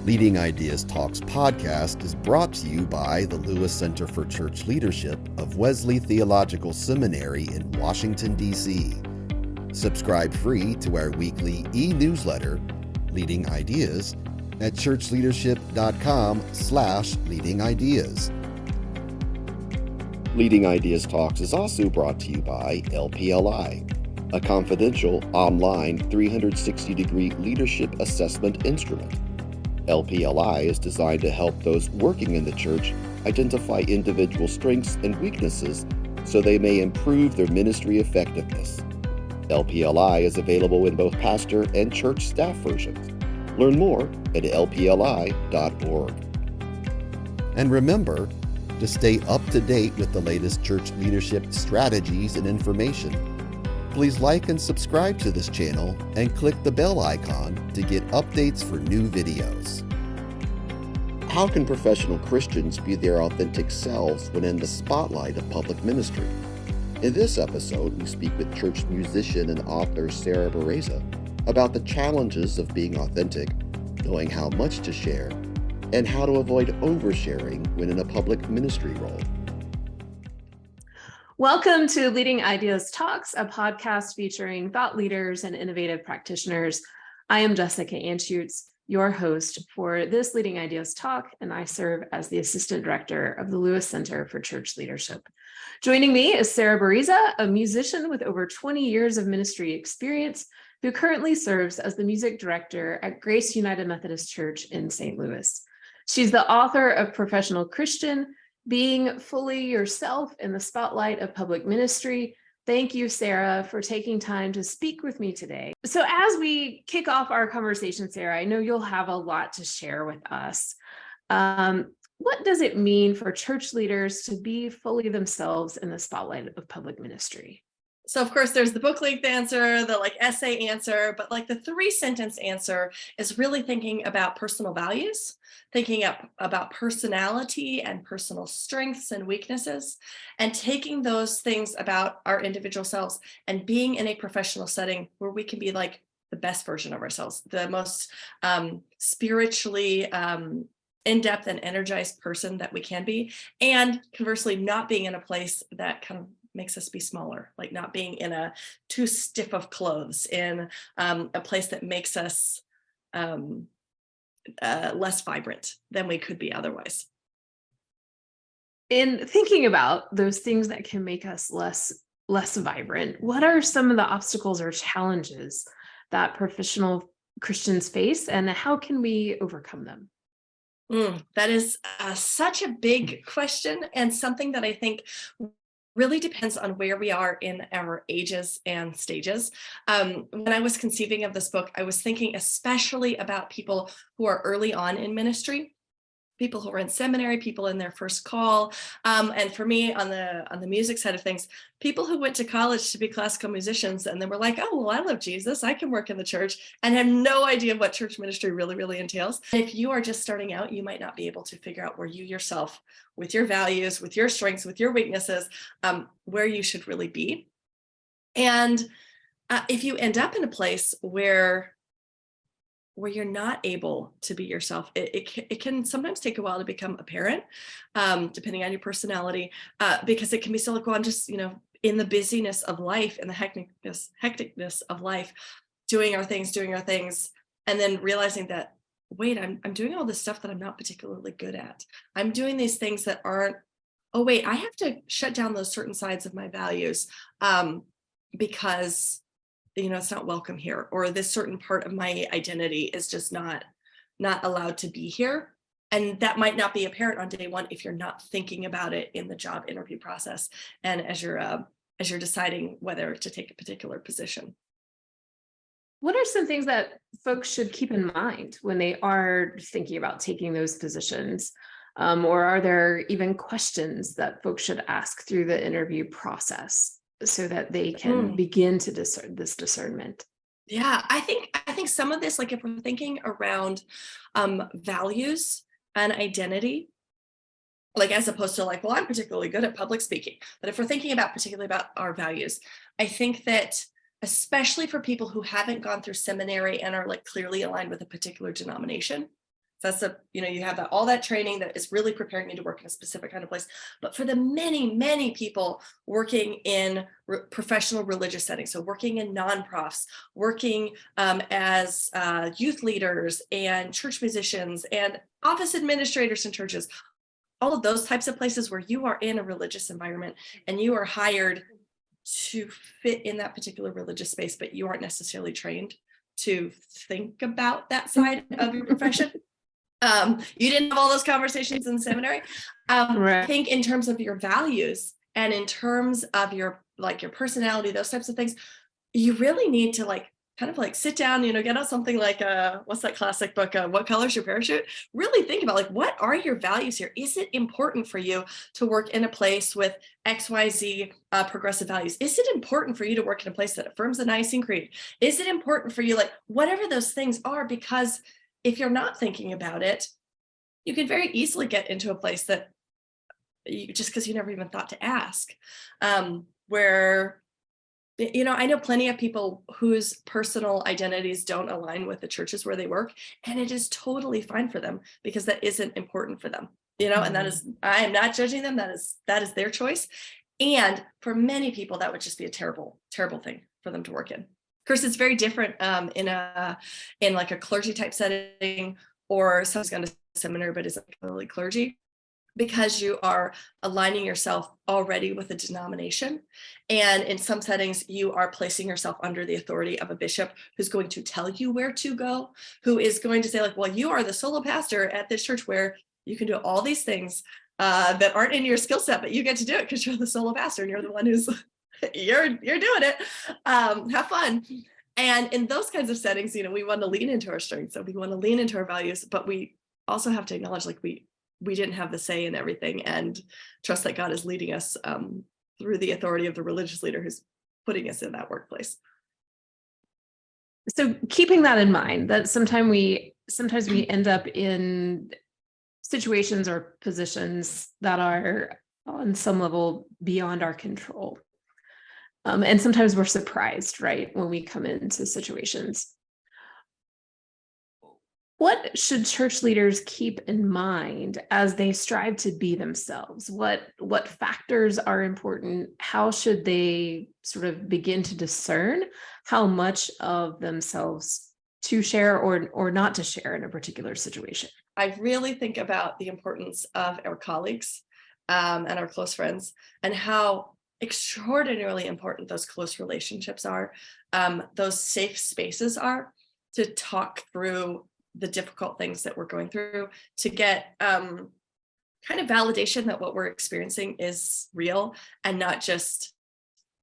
Leading Ideas Talks podcast is brought to you by the Lewis Center for Church Leadership of Wesley Theological Seminary in Washington, D.C. Subscribe free to our weekly e-newsletter, Leading Ideas, at churchleadership.com/leadingideas. Leading Ideas Talks is also brought to you by LPLI, a confidential online 360-degree leadership assessment instrument. LPLI is designed to help those working in the church identify individual strengths and weaknesses so they may improve their ministry effectiveness. LPLI is available in both pastor and church staff versions. Learn more at lpli.org. And remember to stay up to date with the latest church leadership strategies and information. Please like and subscribe to this channel and click the bell icon to get updates for new videos. How can professional Christians be their authentic selves when in the spotlight of public ministry? In this episode, we speak with church musician and author Sarah Bereza about the challenges of being authentic, knowing how much to share, and how to avoid oversharing when in a public ministry role. Welcome to Leading Ideas Talks, a podcast featuring thought leaders and innovative practitioners. I am Jessica Anschutz, your host for this Leading Ideas Talk, and I serve as the Assistant Director of the Lewis Center for Church Leadership. Joining me is Sarah Bereza, a musician with over 20 years of ministry experience, who currently serves as the Music Director at Grace United Methodist Church in St. Louis. She's the author of Professional Christian, Being Fully Yourself in the Spotlight of Public Ministry. Thank you, Sarah, for taking time to speak with me today. So as we kick off our conversation, Sarah, I know you'll have a lot to share with us. What does it mean for church leaders to be fully themselves in the spotlight of public ministry? So of course, there's the book length answer, the essay answer, but the 3-sentence answer is really thinking about personal values, thinking about personality and personal strengths and weaknesses, and taking those things about our individual selves and being in a professional setting where we can be the best version of ourselves, the most spiritually in-depth and energized person that we can be, and conversely, not being in a place that kind of makes us be smaller, not being in a too stiff of clothes, in a place that makes us less vibrant than we could be otherwise. In thinking about those things that can make us less vibrant, what are some of the obstacles or challenges that professional Christians face, and how can we overcome them? That is such a big question, and something that I think really depends on where we are in our ages and stages. When I was conceiving of this book, I was thinking especially about people who are early on in ministry, people who are in seminary, people in their first call. And for me, on the music side of things, people who went to college to be classical musicians and then were like, oh, well, I love Jesus, I can work in the church, and have no idea what church ministry really, really entails. If you are just starting out, you might not be able to figure out where you yourself, with your values, with your strengths, with your weaknesses, where you should really be. And if you end up in a place where you're not able to be yourself, it can sometimes take a while to become apparent, depending on your personality, because it can be so well, I'm just, in the busyness of life and the hecticness of life, doing our things, and then realizing that, wait, I'm doing all this stuff that I'm not particularly good at. I'm doing these things that aren't, oh, wait, I have to shut down those certain sides of my values because it's not welcome here, or this certain part of my identity is just not allowed to be here. And that might not be apparent on day one if you're not thinking about it in the job interview process and as you're deciding whether to take a particular position. What are some things that folks should keep in mind when they are thinking about taking those positions? Or are there even questions that folks should ask through the interview process so that they can begin to discern this discernment? Yeah, I think some of this, if we're thinking around values and identity, as opposed to well, I'm particularly good at public speaking. But if we're thinking particularly about our values, I think that especially for people who haven't gone through seminary and are like clearly aligned with a particular denomination. So that's you have all that training that is really preparing you to work in a specific kind of place. But for the many, many people working in professional religious settings, so working in nonprofits, working as youth leaders and church musicians and office administrators in churches, all of those types of places where you are in a religious environment and you are hired to fit in that particular religious space, but you aren't necessarily trained to think about that side of your profession. You didn't have all those conversations in seminary. Right. I think in terms of your values and in terms of your personality, those types of things, you really need to kind of sit down, get out something like what's that classic book, What Color's Your Parachute? Really think about what are your values here? Is it important for you to work in a place with XYZ progressive values? Is it important for you to work in a place that affirms the Nicene Creed? Is it important for you, whatever those things are? Because if you're not thinking about it, you can very easily get into a place that just because you never even thought to ask, where, I know plenty of people whose personal identities don't align with the churches where they work, and it is totally fine for them because that isn't important for them, and that is, I am not judging them. That is their choice. And for many people, that would just be a terrible, terrible thing for them to work in. Of course, it's very different in a clergy type setting, or someone's gone to seminary but isn't really clergy, because you are aligning yourself already with a denomination. And in some settings, you are placing yourself under the authority of a bishop who's going to tell you where to go, who is going to say well, you are the solo pastor at this church where you can do all these things that aren't in your skill set, but you get to do it because you're the solo pastor and you're the one who's you're doing it. Have fun. And in those kinds of settings, we want to lean into our strengths. So we want to lean into our values, but we also have to acknowledge we didn't have the say in everything, and trust that God is leading us through the authority of the religious leader who's putting us in that workplace. So keeping that in mind, that sometimes we end up in situations or positions that are on some level beyond our control. And sometimes we're surprised, right, when we come into situations. What should church leaders keep in mind as they strive to be themselves? What factors are important? How should they sort of begin to discern how much of themselves to share or not to share in a particular situation? I really think about the importance of our colleagues and our close friends, and how extraordinarily important those close relationships are, those safe spaces are to talk through the difficult things that we're going through, to get kind of validation that what we're experiencing is real and not just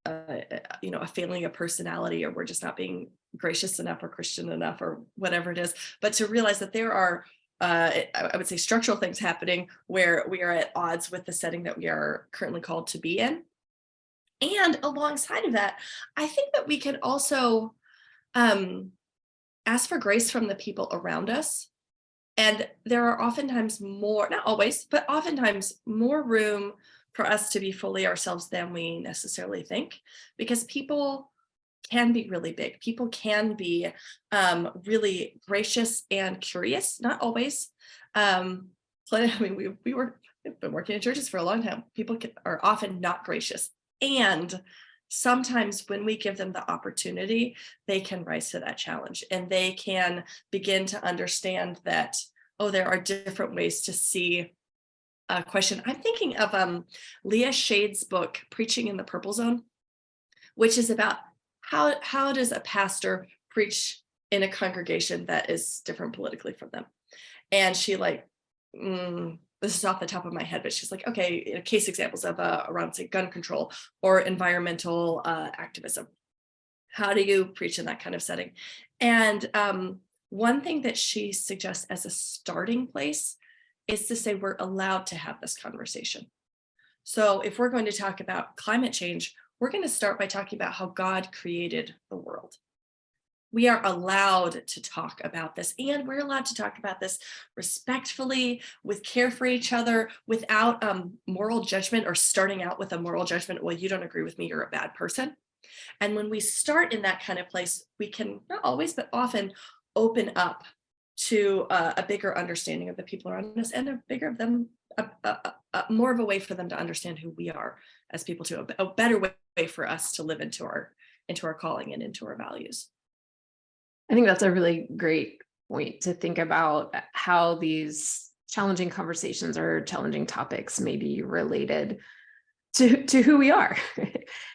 a failing of personality, or we're just not being gracious enough or Christian enough or whatever it is, but to realize that there are I would say structural things happening where we are at odds with the setting that we are currently called to be in. And alongside of that, I think that we can also ask for grace from the people around us. And there are oftentimes more, not always, but oftentimes more room for us to be fully ourselves than we necessarily think, because people can be really big. People can be really gracious and curious, not always. We've been working in churches for a long time. People are often not gracious. And sometimes when we give them the opportunity, they can rise to that challenge, and they can begin to understand that, there are different ways to see a question. I'm thinking of Leah Shade's book, Preaching in the Purple Zone, which is about how does a pastor preach in a congregation that is different politically from them. And she this is off the top of my head, but she's like, okay, case examples of around, say, gun control or environmental activism. How do you preach in that kind of setting? And one thing that she suggests as a starting place is to say we're allowed to have this conversation. So if we're going to talk about climate change, we're going to start by talking about how God created the world. We are allowed to talk about this, and we're allowed to talk about this respectfully, with care for each other, without moral judgment, or starting out with a moral judgment. Well, you don't agree with me, you're a bad person. And when we start in that kind of place, we can not always, but often open up to a bigger understanding of the people around us and a bigger of them, more of a way for them to understand who we are as people too, a better way for us to live into our calling and into our values. I think that's a really great point to think about how these challenging conversations or challenging topics may be related to who we are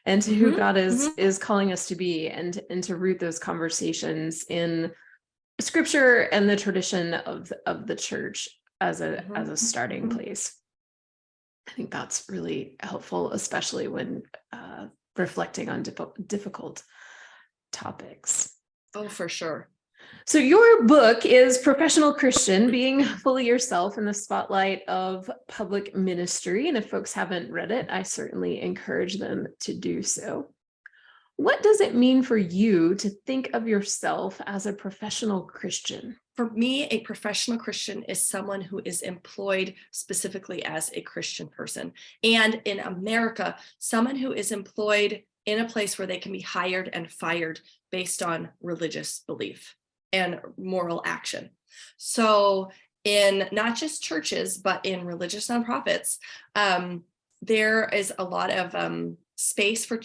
and to who God is calling us to be, and to root those conversations in scripture and the tradition of the church as a starting place. I think that's really helpful, especially when reflecting on difficult topics. Oh, for sure. So your book is Professional Christian: Being Fully Yourself in the Spotlight of Public Ministry. And if folks haven't read it, I certainly encourage them to do so. What does it mean for you to think of yourself as a professional Christian? For me, a professional Christian is someone who is employed specifically as a Christian person. And in America, someone who is employed in a place where they can be hired and fired based on religious belief and moral action. So in not just churches, but in religious nonprofits, there is a lot of space for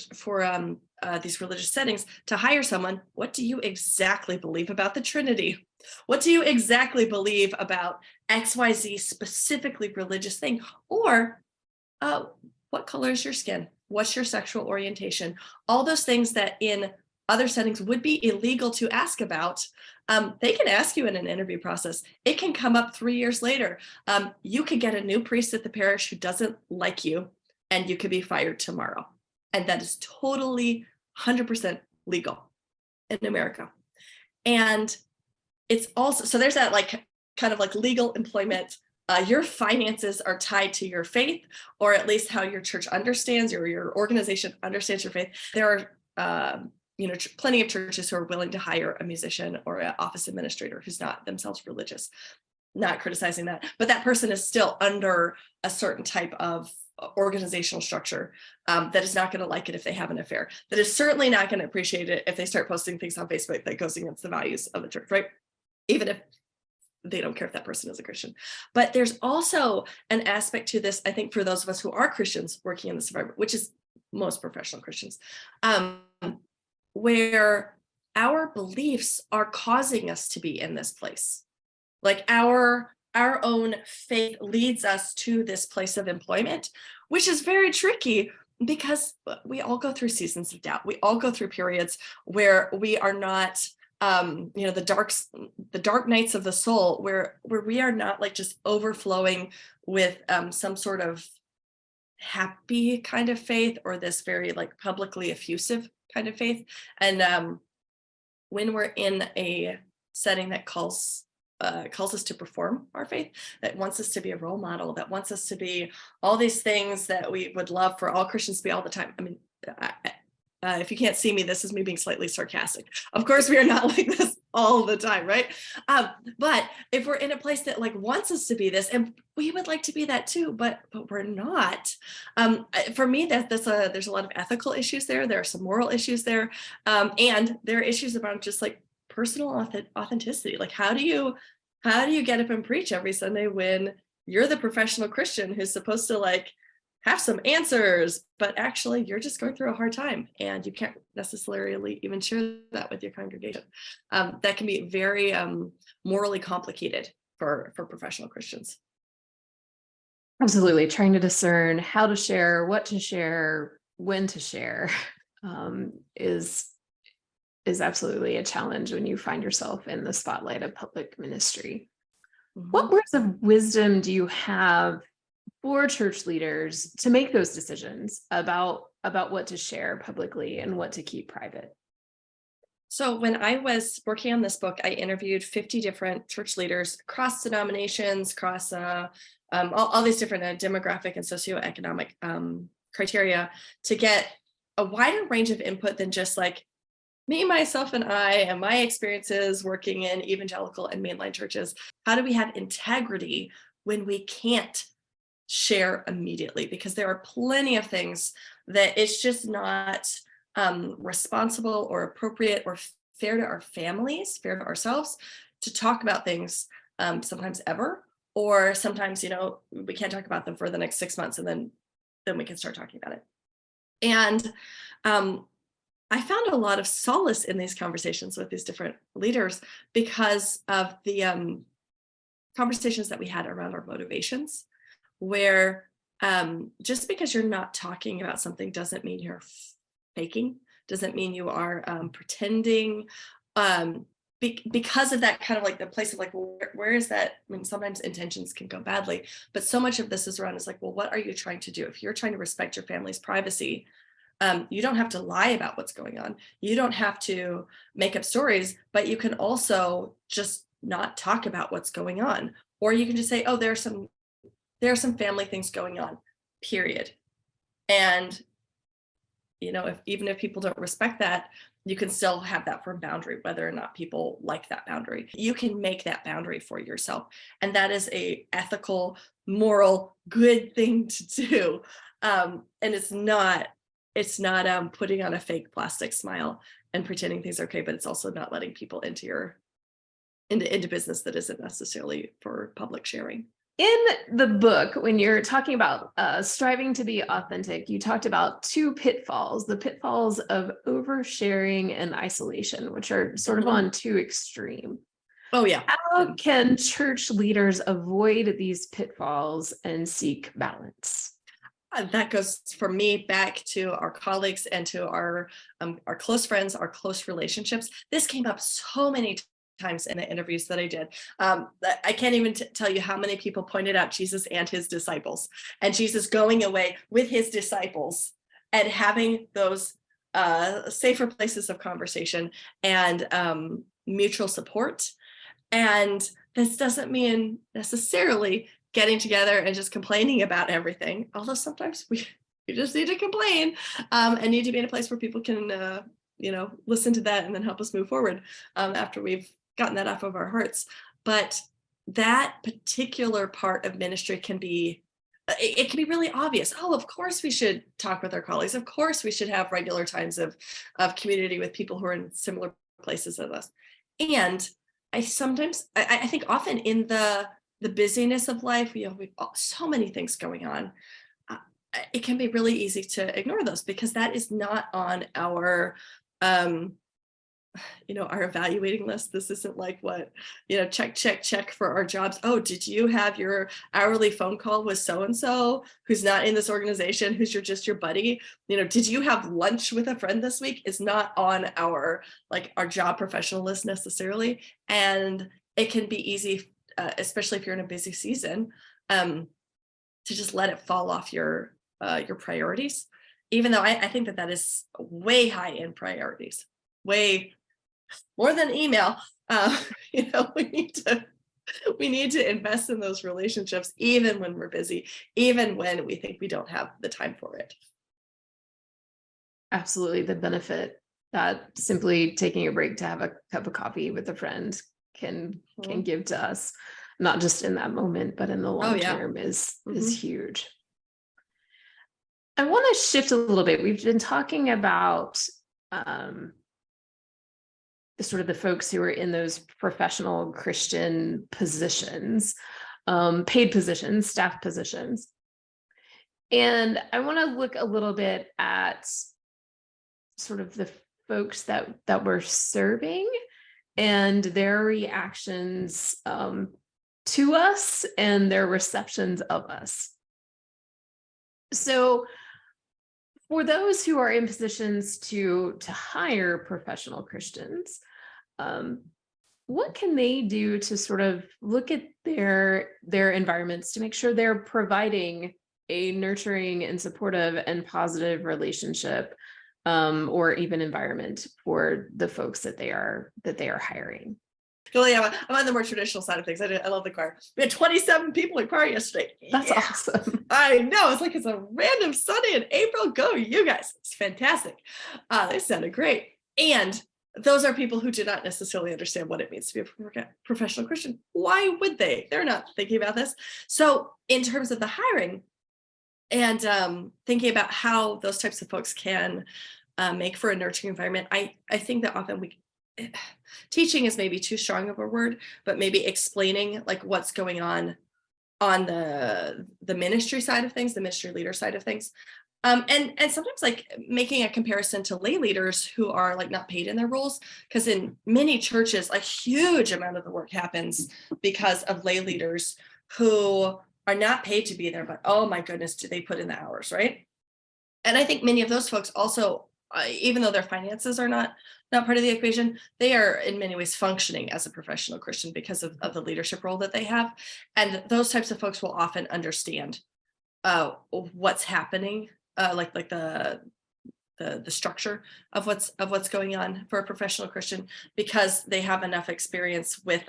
these religious settings to hire someone. What do you exactly believe about the Trinity? What do you exactly believe about XYZ specifically religious thing? Or what color is your skin? What's your sexual orientation? All those things that in other settings would be illegal to ask about, they can ask you in an interview process. It can come up 3 years later. You could get a new priest at the parish who doesn't like you, and you could be fired tomorrow. And that is totally 100% legal in America. And it's also, so there's that kind of legal employment. Your finances are tied to your faith, or at least how your church understands, or your organization understands your faith. There are plenty of churches who are willing to hire a musician or an office administrator who's not themselves religious. Not criticizing that, but that person is still under a certain type of organizational structure that is not going to like it if they have an affair, that is certainly not going to appreciate it if they start posting things on Facebook that goes against the values of the church, right? Even if they don't care if that person is a Christian. But there's also an aspect to this, I think, for those of us who are Christians working in this environment, which is most professional Christians, where our beliefs are causing us to be in this place. Like our own faith leads us to this place of employment, which is very tricky because we all go through seasons of doubt. We all go through periods where we are not, the dark nights of the soul, where we are not just overflowing with some sort of happy kind of faith, or this very publicly effusive kind of faith. And when we're in a setting that calls us to perform our faith, that wants us to be a role model, that wants us to be all these things that we would love for all Christians to be all the time. I mean, if you can't see me, this is me being slightly sarcastic. Of course, we are not like this all the time, right? But if we're in a place that wants us to be this, and we would like to be that too, but we're not. For me, there's a lot of ethical issues there. There are some moral issues there, and there are issues about just personal authenticity. How do you get up and preach every Sunday when you're the professional Christian who's supposed to have some answers, but actually you're just going through a hard time and you can't necessarily even share that with your congregation? That can be very morally complicated for professional Christians. Absolutely. Trying to discern how to share, what to share, when to share is absolutely a challenge when you find yourself in the spotlight of public ministry. Mm-hmm. What words of wisdom do you have for church leaders to make those decisions about what to share publicly and what to keep private? So when I was working on this book, I interviewed 50 different church leaders across denominations, across all these different demographic and socioeconomic criteria, to get a wider range of input than just me, myself, and I, and my experiences working in evangelical and mainline churches. How do we have integrity when we can't share immediately? Because there are plenty of things that it's just not responsible or appropriate or fair to our families, fair to ourselves, to talk about things sometimes ever, or sometimes, we can't talk about them for the next 6 months, and then we can start talking about it. And I found a lot of solace in these conversations with these different leaders because of the conversations that we had around our motivations, where just because you're not talking about something doesn't mean you're faking, doesn't mean you are pretending. Because of that kind of like the place of like, well, where is that? I mean, sometimes intentions can go badly, but so much of this is around is like, well, what are you trying to do? If you're trying to respect your family's privacy, you don't have to lie about what's going on. You don't have to make up stories, but you can also just not talk about what's going on. Or you can just say, oh, there are some family things going on, period. And, even if people don't respect that, you can still have that firm boundary, whether or not people like that boundary. You can make that boundary for yourself. And that is a ethical, moral, good thing to do. And it's not putting on a fake plastic smile and pretending things are okay, but it's also not letting people into business that isn't necessarily for public sharing. In the book, when you're talking about striving to be authentic, you talked about two pitfalls, the pitfalls of oversharing and isolation, which are sort of on two extreme. Oh, yeah. How can church leaders avoid these pitfalls and seek balance? That goes for me back to our colleagues and to our close friends, our close relationships. This came up so many times in the interviews that I did. I can't even tell you how many people pointed out Jesus and his disciples, and Jesus going away with his disciples and having those safer places of conversation and mutual support. And this doesn't mean necessarily getting together and just complaining about everything, although sometimes we just need to complain and need to be in a place where people can listen to that and then help us move forward after we've gotten that off of our hearts. But that particular part of ministry can be really obvious. Oh, of course we should talk with our colleagues. Of course we should have regular times of community with people who are in similar places as us. And I think often in the busyness of life, we've so many things going on. It can be really easy to ignore those because that is not on our our evaluating list. This isn't like what, check for our jobs. Oh, did you have your hourly phone call with so-and-so who's not in this organization, who's just your buddy? Did you have lunch with a friend this week? Is not on our job professional list necessarily. And it can be easy, especially if you're in a busy season, to just let it fall off your priorities, even though I think that is way high in priorities, way more than email. We need to invest in those relationships, even when we're busy, even when we think we don't have the time for it. Absolutely. The benefit that simply taking a break to have a cup of coffee with a friend can give to us, not just in that moment, but in the long term is huge. I want to shift a little bit. We've been talking about sort of the folks who are in those professional Christian positions, paid positions, staff positions. And I want to look a little bit at sort of the folks that we're serving and their reactions to us and their receptions of us. So for those who are in positions to hire professional Christians, what can they do to sort of look at their environments to make sure they're providing a nurturing and supportive and positive relationship or even environment for the folks that they are hiring? I'm on the more traditional side of things. I love the choir. We had 27 people in choir yesterday. That's awesome. I know. It's a random Sunday in April. Go, you guys. It's fantastic. They sounded great. And those are people who do not necessarily understand what it means to be a professional Christian. Why would they? They're not thinking about this. So in terms of the hiring and thinking about how those types of folks can make for a nurturing environment. I think that often teaching is maybe too strong of a word, but maybe explaining like what's going on the ministry side of things, the ministry leader side of things. And sometimes like making a comparison to lay leaders who are like not paid in their roles, because in many churches, a huge amount of the work happens because of lay leaders who are not paid to be there, but oh my goodness, do they put in the hours, right? And I think many of those folks also, even though their finances are not part of the equation, they are in many ways functioning as a professional Christian because of the leadership role that they have. And those types of folks will often understand what's happening, like the structure of what's going on for a professional Christian, because they have enough experience with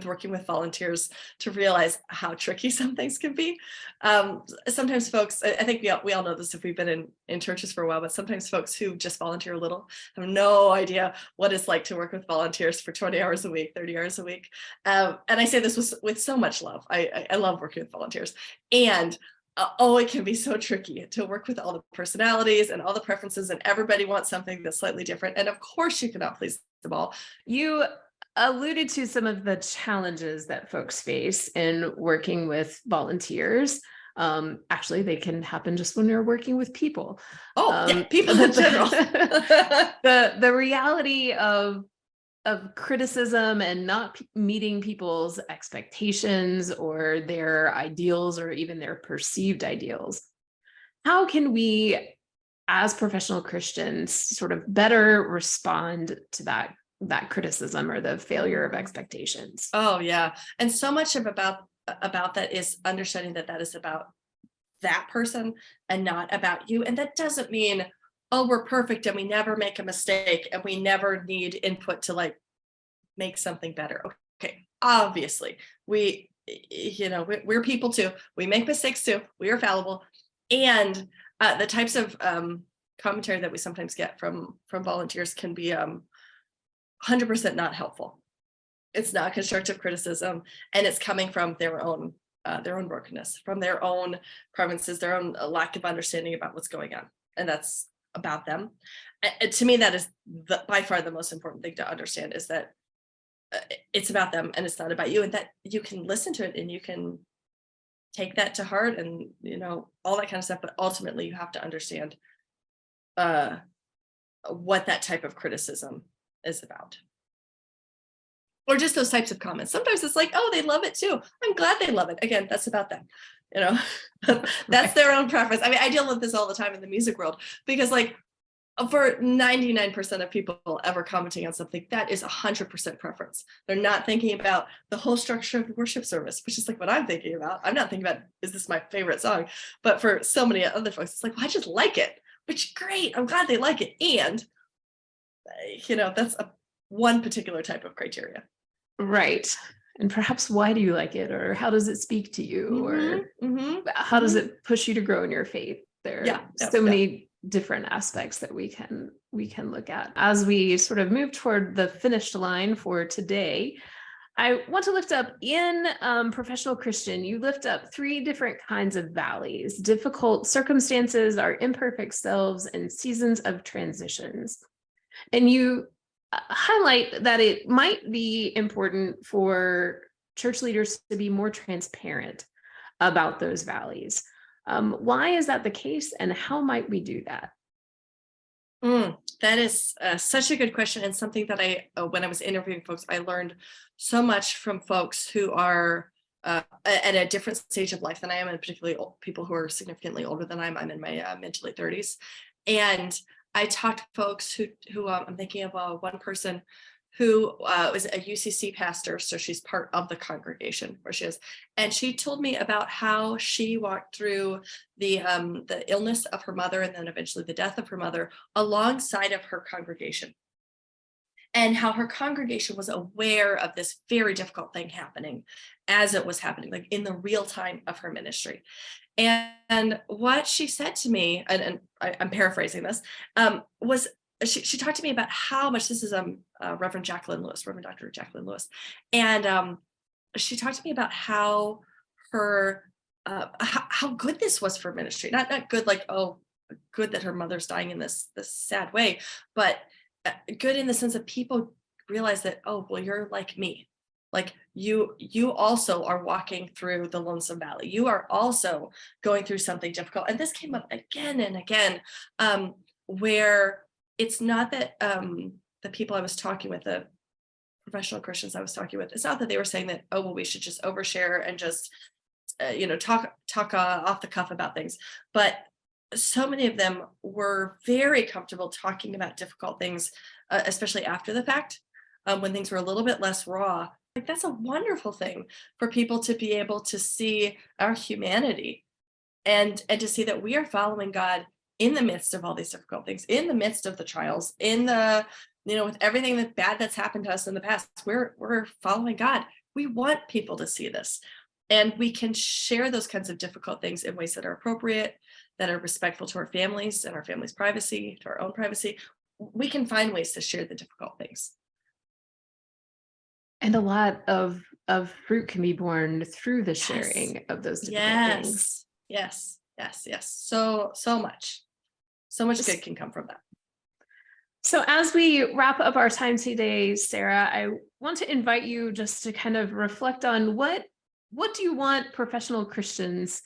working with volunteers to realize how tricky some things can be. Sometimes folks, I think we all know this if we've been in churches for a while, but sometimes folks who just volunteer a little have no idea what it's like to work with volunteers for 20 hours a week, 30 hours a week. And I say this with so much love. I love working with volunteers. And it can be so tricky to work with all the personalities and all the preferences, and everybody wants something that's slightly different. And of course you cannot please them all. You alluded to some of the challenges that folks face in working with volunteers. Actually, they can happen just when you're working with people. People in general. The reality of criticism and not meeting people's expectations or their ideals or even their perceived ideals. How can we, as professional Christians, sort of better respond to that criticism or the failure of expectations? Oh yeah. And so much about that is understanding that is about that person and not about you. And that doesn't mean, oh, we're perfect and we never make a mistake and we never need input to like make something better. Okay. Obviously we're people too. We make mistakes too. We are fallible. And the types of commentary that we sometimes get from volunteers can be 100% not helpful. It's not constructive criticism, and it's coming from their own brokenness, from their own preferences, their own lack of understanding about what's going on, and that's about them. And to me, that is by far the most important thing to understand, is that it's about them and it's not about you, and that you can listen to it and you can take that to heart and all that kind of stuff. But ultimately, you have to understand what that type of criticism is about. Or just those types of comments. Sometimes it's like, oh, they love it too. I'm glad they love it. Again, that's about them. That's their own preference. I mean, I deal with this all the time in the music world, because like for 99% of people ever commenting on something, that is 100% preference. They're not thinking about the whole structure of the worship service, which is like what I'm thinking about. I'm not thinking about, is this my favorite song? But for so many other folks, it's like, well, I just like it, which great. I'm glad they like it. And that's one particular type of criteria. Right. And perhaps why do you like it, or how does it speak to you, or how does it push you to grow in your faith? There are so many different aspects that we can look at. As we sort of move toward the finish line for today, I want to lift up in Professional Christian, you lift up 3 different kinds of valleys: difficult circumstances, our imperfect selves, and seasons of transitions. And you highlight that it might be important for church leaders to be more transparent about those valleys. Why is that the case, and how might we do that? That is such a good question, and something that when I was interviewing folks, I learned so much from folks who are at a different stage of life than I am, and particularly people who are significantly older than I'm in my mid to late 30s. And I talked to folks who I'm thinking of one person who was a UCC pastor, so she's part of the congregation where she is, and she told me about how she walked through the illness of her mother and then eventually the death of her mother alongside of her congregation, and how her congregation was aware of this very difficult thing happening as it was happening, like in the real time of her ministry. And what she said to me, and I'm paraphrasing this, was she talked to me about how much, this is Reverend Dr. Jacqueline Lewis, and she talked to me about how her how good this was for ministry. Not good like, oh, good that her mother's dying in this sad way, but good in the sense that people realize that, oh, well, you're like me. Like you also are walking through the lonesome valley. You are also going through something difficult. And this came up again and again, where it's not that the people I was talking with, the professional Christians I was talking with, it's not that they were saying that, oh, well, we should just overshare and just, talk off the cuff about things. But so many of them were very comfortable talking about difficult things, especially after the fact, when things were a little bit less raw. Like that's a wonderful thing for people to be able to see our humanity and to see that we are following God in the midst of all these difficult things, in the midst of the trials, in the, with everything that bad that's happened to us in the past. We're following God. We want people to see this. And we can share those kinds of difficult things in ways that are appropriate, that are respectful to our families and our families' privacy, to our own privacy. We can find ways to share the difficult things. And a lot of fruit can be born through the sharing of those difficult things. Yes. So much good can come from that. So as we wrap up our time today, Sarah, I want to invite you just to kind of reflect on what do you want professional Christians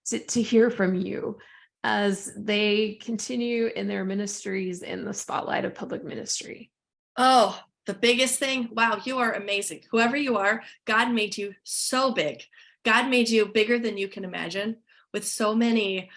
to hear from you as they continue in their ministries in the spotlight of public ministry? Oh, the biggest thing, wow, you are amazing. Whoever you are, God made you so big. God made you bigger than you can imagine, with so many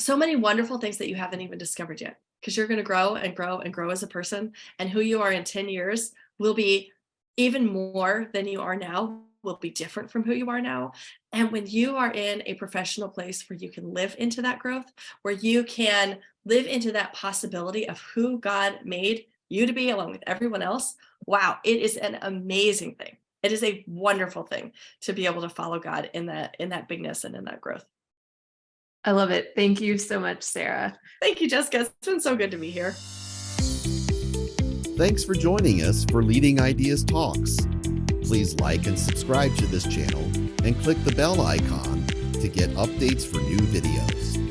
wonderful things that you haven't even discovered yet, because you're going to grow and grow and grow as a person. And who you are in 10 years will be even more than you are now, will be different from who you are now. And when you are in a professional place where you can live into that growth, where you can live into that possibility of who God made you to be along with everyone else, wow, it is an amazing thing. It is a wonderful thing to be able to follow God in that bigness and in that growth. I love it. Thank you so much, Sarah. Thank you, Jessica. It's been so good to be here. Thanks for joining us for Leading Ideas Talks. Please like and subscribe to this channel and click the bell icon to get updates for new videos.